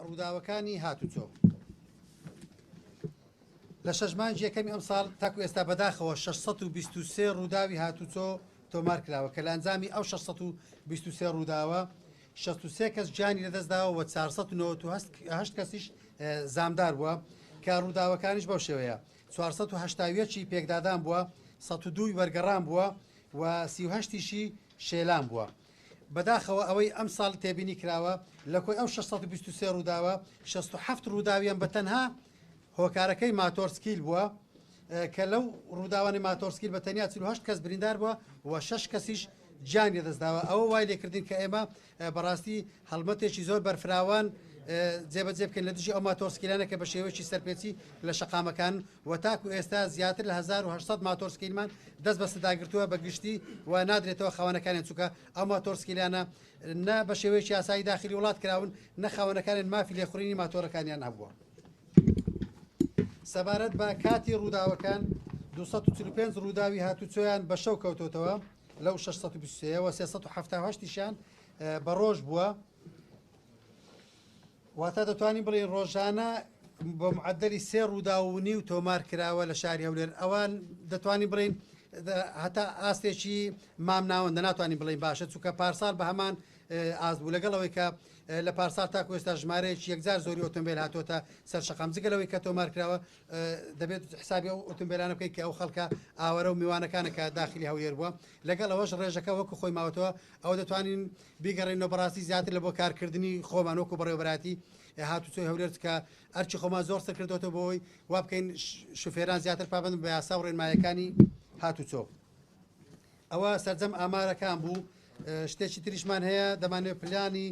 ڕووداوەکانی هاتوچۆ لە شەژمانجی یەکەمی ئەم ساڵ تاکو ئێستا بەداخەوە 623 ڕووداوی هاتوچۆ تۆمار کراوە کە لە ئەنجامی ئەو 623 ڕووداوە 63 کەس گیانی لەدەستداوە و 498 کەسیش زامدار بووە کە ڕووداوەکانیش بەو شێوەیە 480 پێکدادان بووە 102 وەرگەڕان بووە و 38شی شێلان بووە. بەداخەوە ئەوەی ئەم ساڵ تێبینی کراوە لە کۆی ئەو 623 ڕووداوە 67 ڕووداویان بە تەنها هۆکارەکەی ماتۆرسکیل بووە کە لەو ڕووداوانی ماتۆرسکیل بە تەنیا 48 کەس بریندار بووە و 6 کەسیش گیانی لەدەستداوە. ئەوە وای لێکردین کە ئێمە بەڕاستی هەڵمەتێکی زۆر بەرفراوان جێبەجێ بکەین لە دژی ئەو ماتۆرسکیلانە کە بە شێوەیەکی سەرپێچی لە شەقامەکان و تاکو ئێستا زیاتر لە 1800 ماتۆرسکیلمان دەست بە سەداگرتووە بە گشتی و نادرێتەوە خاوەنەکانیان چووکە ئەو ماتۆرسکیلانە نە بە شێوەیەکی یاسایی داخلی وڵات کراون نە خاوەنەکانیان مافی لێخوڕینی ماتۆرەکانیان هەبووە. سەبارەت بە کاتی ڕووداوەکان 245 ڕووداوی هاتوچۆیان بە شەو کەوتۆتەوە لەو 623ەوە 378شیان بە ڕۆژ بووە واتە دەتوانین بڵێن ڕۆژانە بە معدەلی 3 ڕووداوونی و تۆمار کراوە لە شاری هەولێر. ئەوان دەتوانین بڵین هەتا ئاستێکی مام ناوەندە ناتوانین بڵین باشە چونکە پارسال بە هەمان ئاست بوو لەگەڵەوەی کە لە پارسال تاکو ئێستا ژمارەیەکی یەکجار زۆری ئۆتۆمبیل هاتۆتە سەر شەقام جگەلەوەی کە تۆمار کراوە دەبێت حسابی ئەو ئۆتۆمبیلانە بکەیت کە ئەو خەڵکە ئاوەرە و میوانەکانە کە داخلی هەولێر بووە لەگەڵ ئەوەش ڕێژەکە وەکو خۆی ماوەتەوە ئەو دەتوانین بیگەڕێنەوە بەڕاستی زیاتر لە بۆ کارکردنی خۆمان وەکو بەڕێوەبەراتی هاتوچۆی هەولێر کە ئەرچی خۆمان زۆر سەرکردوتە بۆی وا بکەین شوفێران زیاتر پابند بە یاسا و ڕێنمایەکانی هاتوچۆ. ئەوە سەرجەم ئامارەکان بوو. شتێکی تریشمان هەیە دەمانوێت پلانی